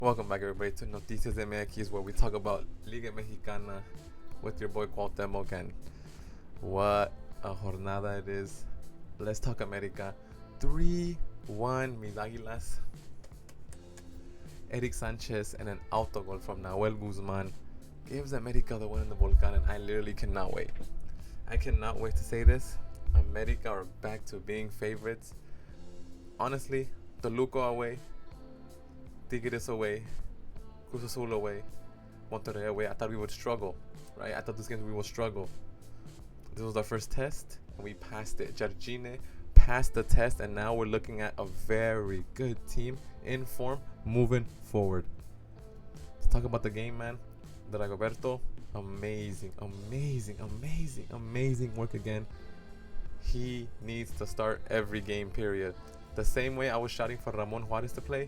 Welcome back, everybody, to Noticias MX, where we talk about Liga Mexicana with your boy Cuauhtemoc, and what a jornada it is. Let's talk America. 3-1, mis Águilas. Eric Sanchez and an autogol from Nahuel Guzman gives America the win in the Volcan, and I literally cannot wait. I cannot wait to say this. America are back to being favorites. Honestly, Toluca away, Tigres away, Cruz Azul away, Monterrey away. I thought we would struggle, right? I thought this game we would struggle. This was our first test, and we passed it. Jardine passed the test, and now we're looking at a very good team in form moving forward. Let's talk about the game, man. Dagoberto, amazing work again. He needs to start every game, period. The same way I was shouting for Ramon Juarez to play,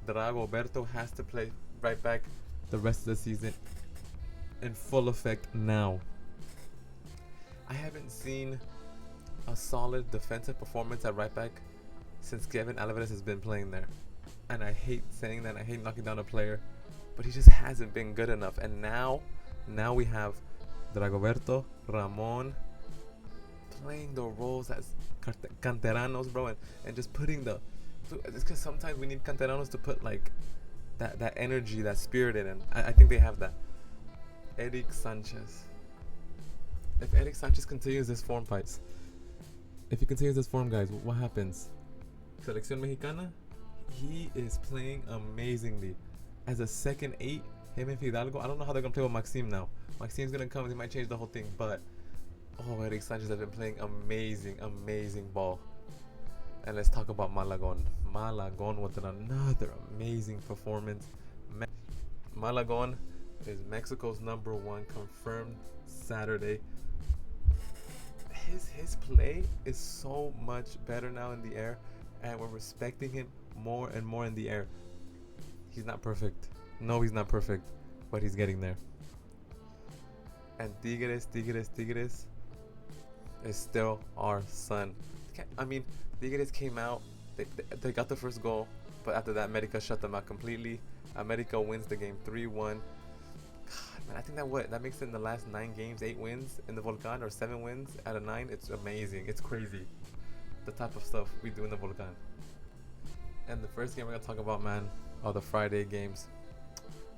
Dagoberto has to play right back the rest of the season in full effect now. I haven't seen a solid defensive performance at right back since Kevin Alvarez has been playing there. And I hate saying that, I hate knocking down a player, but he just hasn't been good enough. And now we have Dagoberto, Ramon playing the roles as canteranos, bro, and just putting the... It's because sometimes we need canteranos to put like that energy, that spirit in, and I think they have that. Eric Sanchez. If Eric Sanchez continues this form, guys, what happens? Selección Mexicana, he is playing amazingly. As a second 8, him and Fidalgo, I don't know how they're going to play with Maxime now. Maxime's going to come, he might change the whole thing, but Eric Sanchez has been playing amazing ball. And let's talk about Malagon. Malagon with another amazing performance. Malagon is Mexico's #1, confirmed Saturday. His play is so much better now in the air, and we're respecting him more and more in the air. He's not perfect. No, he's not perfect, but he's getting there. And Tigres is still our son. I mean, Tigres came out, they got the first goal, but after that, America shut them out completely. America wins the game 3-1. God, man, I think that makes it in the last 9 games, 8 wins in the Volcan, or 7 wins out of 9. It's amazing. It's crazy, the type of stuff we do in the Volcan. And the first game we're going to talk about, man, are the Friday games.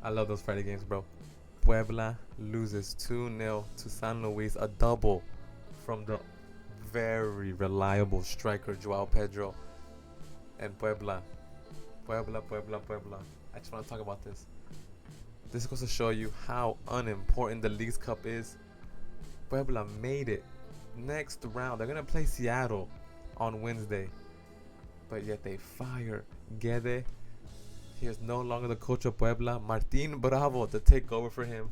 I love those Friday games, bro. Puebla loses 2-0 to San Luis, a double from the very reliable striker Joao Pedro. And Puebla. I just want to talk about this. This goes to show you how unimportant the League's Cup is. Puebla made it. Next round, they're going to play Seattle on Wednesday. But yet they fire Guede. He is no longer the coach of Puebla. Martin Bravo to take over for him.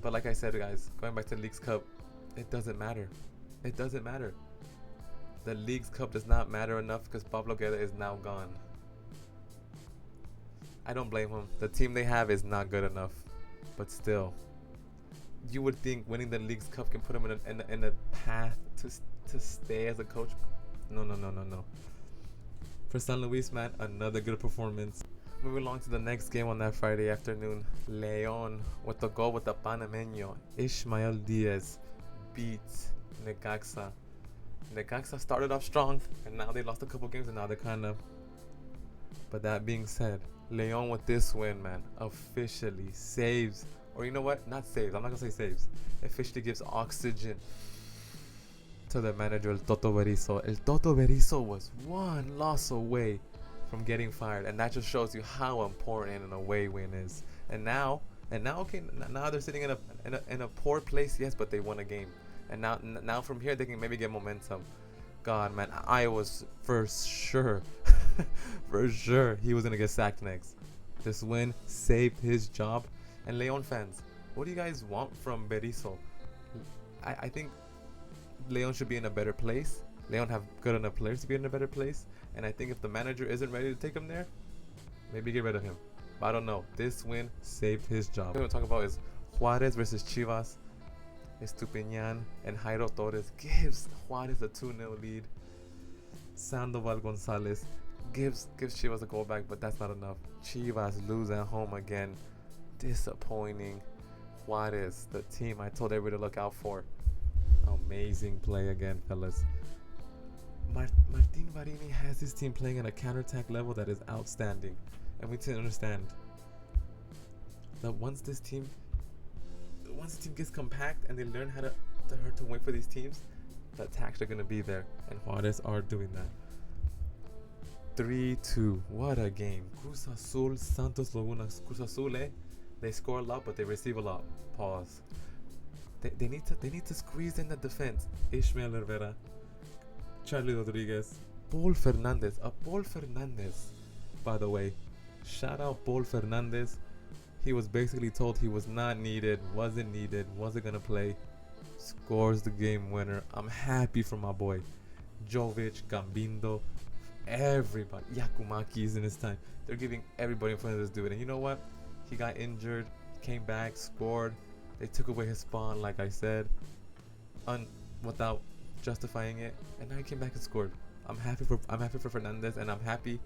But like I said, guys, going back to the League's Cup, it doesn't matter. It doesn't matter. The League's Cup does not matter enough because Pablo Guede is now gone. I don't blame him. The team they have is not good enough. But still, you would think winning the League's Cup can put him in a path to stay as a coach. No. For San Luis, man, another good performance. Moving along to the next game on that Friday afternoon. León with the goal with the Panameño. Ishmael Diaz beats Necaxa. Necaxa started off strong, and now they lost a couple games, and now they're kind of... But that being said, León with this win, man, officially saves, or you know what? Not saves. I'm not going to say saves. Officially gives oxygen to the manager, El Toto Berizzo. El Toto Berizzo was one loss away from getting fired, and that just shows you how important an away win is. And now, okay, now they're sitting in a poor place, yes, but they won a game. And now from here they can maybe get momentum. God, man, I was for sure he was gonna get sacked next. This win saved his job. And León fans, what do you guys want from Berizzo? I think León should be in a better place. León have good enough players to be in a better place. And I think if the manager isn't ready to take him there, maybe get rid of him. But I don't know. This win saved his job. What we're going to talk about is Juarez versus Chivas. Estupiñán and Jairo Torres gives Juarez a 2-0 lead. Sandoval Gonzalez gives Chivas a goal back, but that's not enough. Chivas lose at home again. Disappointing. Juarez, the team I told everybody to look out for. Amazing play again, fellas. Martin Varini has his team playing at a counterattack level that is outstanding. And we need to understand that once this team gets compact and they learn how to wait for these teams, the attacks are going to be there. And Juarez are doing that. 3-2. What a game. Cruz Azul, Santos Laguna. Cruz Azul, they score a lot, but they receive a lot. Pause. They need to squeeze in the defense. Ishmael Rivera, Charlie Rodriguez, Paul Fernandez. Paul Fernandez, by the way. Shout out Paul Fernandez. He was basically told he was not needed, wasn't gonna play. Scores the game winner. I'm happy for my boy. Jovic, Gambindo, everybody. Yakumaki is in his time. They're giving everybody in front of this dude. And you know what? He got injured, came back, scored. They took away his spawn, like I said, without justifying it. And now he came back and scored. I'm happy for Fernandez, and I'm happy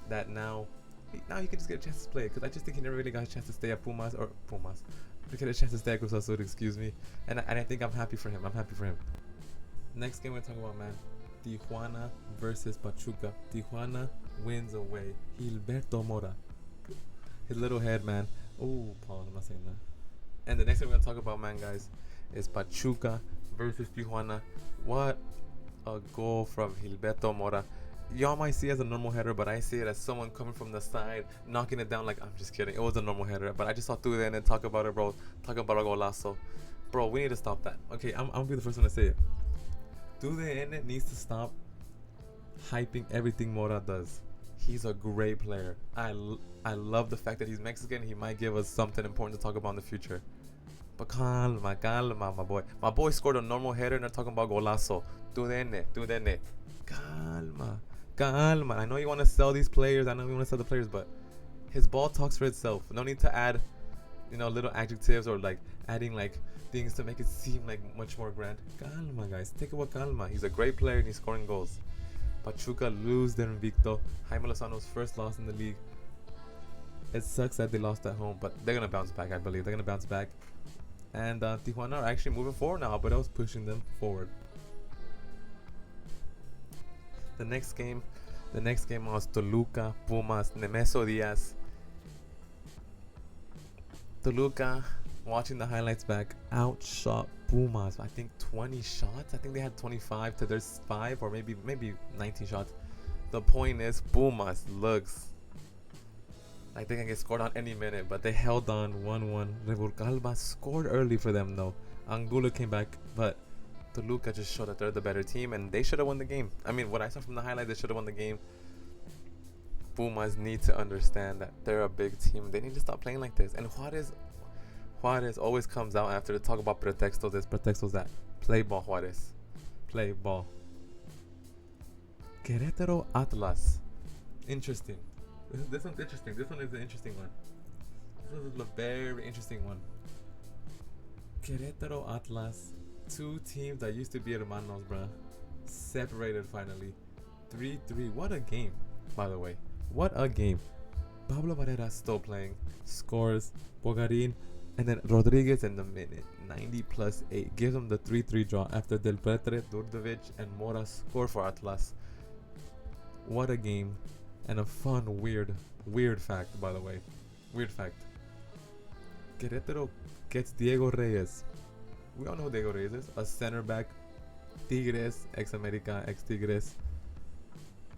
that now he can just get a chance to play. Because I just think he never really got a chance to stay at Pumas. To get a chance to stay at Cruz Azul, excuse me. And I think I'm happy for him. Next game we're talking about, man. Tijuana versus Pachuca. Tijuana wins away. Gilberto Mora. His little head, man. Oh, Paul, I'm not saying that. And the next thing we're going to talk about, man, guys, is Pachuca versus Tijuana. What a goal from Gilberto Mora. Y'all might see it as a normal header, but I see it as someone coming from the side, knocking it down like, I'm just kidding. It was a normal header, but I just saw through there and then talk about it, bro. Talk about a golazo. Bro, we need to stop that. Okay, I'm going to be the first one to say it. It needs to stop hyping everything Mora does. He's a great player. I love the fact that he's Mexican. He might give us something important to talk about in the future. But calma, my boy. My boy scored a normal header and they're talking about golazo. Calma. I know you want to sell these players. I know you want to sell the players, but his ball talks for itself. No need to add, little adjectives or like adding like things to make it seem like much more grand. Calma, guys. Take it with calma. He's a great player and he's scoring goals. Pachuca lose their invicto. Jaime Lozano's first loss in the league. It sucks that they lost at home, but they're going to bounce back, I believe. They're going to bounce back. And Tijuana are actually moving forward now, but I was pushing them forward. The next game was Toluca, Pumas, Nemeso Diaz. Toluca, watching the highlights back, outshot Pumas. I think 20 shots. I think they had 25 to their 5, or maybe 19 shots. The point is, Pumas looks like they can get scored on any minute, but they held on 1-1. Revolcalba scored early for them though. Angulo came back, but Toluca just showed that they're the better team, and they should have won the game. I mean, what I saw from the highlight, they should have won the game. Pumas need to understand that they're a big team. They need to stop playing like this. And Juarez always comes out after to talk about pretextos this, pretextos that. Play ball, Juarez. Play ball. Querétaro Atlas. Interesting. This one's interesting. This one is an interesting one. This is a very interesting one. Querétaro Atlas. Two teams that used to be hermanos, bruh. Separated finally. 3-3. What a game, by the way. What a game. Pablo Barrera still playing. Scores. Bogarin. And then Rodriguez in the minute 90+8 gives them the 3-3 draw after Del Petre, Durdovic, and Mora score for Atlas. What a game. And a fun, weird fact, by the way. Weird fact. Querétaro gets Diego Reyes. We all know who Diego Reyes is. A center back. Tigres, ex-America, ex-Tigres.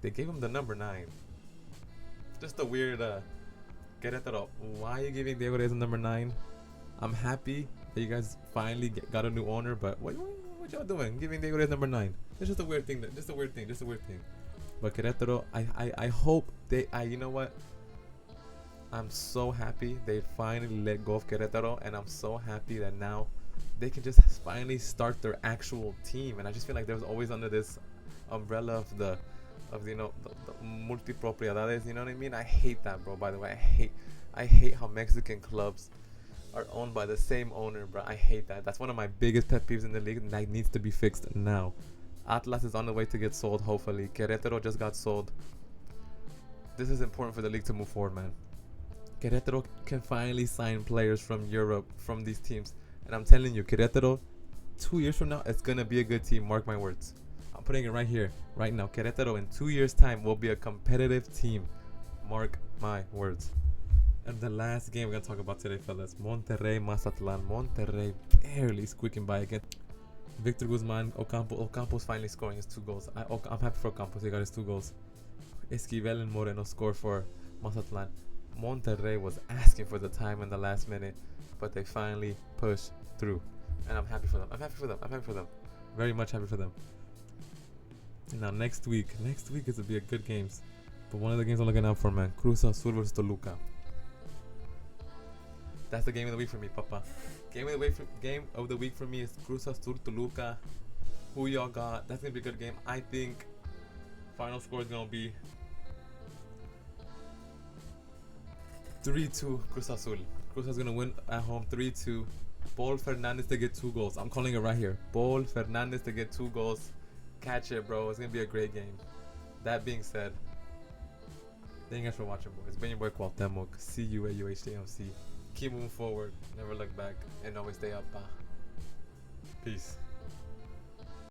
They gave him the number 9. Just a weird, Querétaro, why are you giving Diego Reyes the number 9? I'm happy that you guys finally got a new owner, but what y'all doing? Giving Diego Reyes number 9. It's just a weird thing. Just a weird thing. But Querétaro, I hope you know what? I'm so happy they finally let go of Querétaro, and I'm so happy that now they can just finally start their actual team. And I just feel like they was always under this umbrella of the multipropiedades, you know what I mean? I hate that, bro. By the way, I hate how Mexican clubs are owned by the same owner, bro. I hate that. That's one of my biggest pet peeves in the league, and that needs to be fixed now. Atlas is on the way to get sold, hopefully. Querétaro just got sold. this is important for the league to move forward, man. Querétaro can finally sign players from Europe, from these teams. And I'm telling you, Querétaro, 2 years from now, it's going to be a good team. Mark my words. I'm putting it right here, right now. Querétaro in 2 years' time will be a competitive team. Mark my words. And the last game we're going to talk about today, fellas. Monterrey, Mazatlan. Monterrey barely squeaking by again. Victor Guzman, Ocampo's finally scoring his 2 goals. I'm happy for Ocampo. He got his 2 goals. Esquivel and Moreno scored for Mazatlan. Monterrey was asking for the time in the last minute, but they finally pushed through. And I'm happy for them. I'm happy for them. Very much happy for them. Now next week is going to be a good games. But one of the games I'm looking out for, man, Cruz Azul versus Toluca. That's the game of the week for me, papa. Game of the week for me is Cruz Azul Toluca. Who y'all got? That's going to be a good game. I think final score is going to be 3-2 Cruz Azul. Cruz Azul is going to win at home 3-2. Paul Fernandez to get 2 goals. I'm calling it right here. Paul Fernandez to get 2 goals. Catch it, bro. It's going to be a great game. That being said, thank you guys for watching, boys. It's been your boy Cuauhtemoc. See you at UHJMC. Keep moving forward. Never look back. And always stay up. Peace.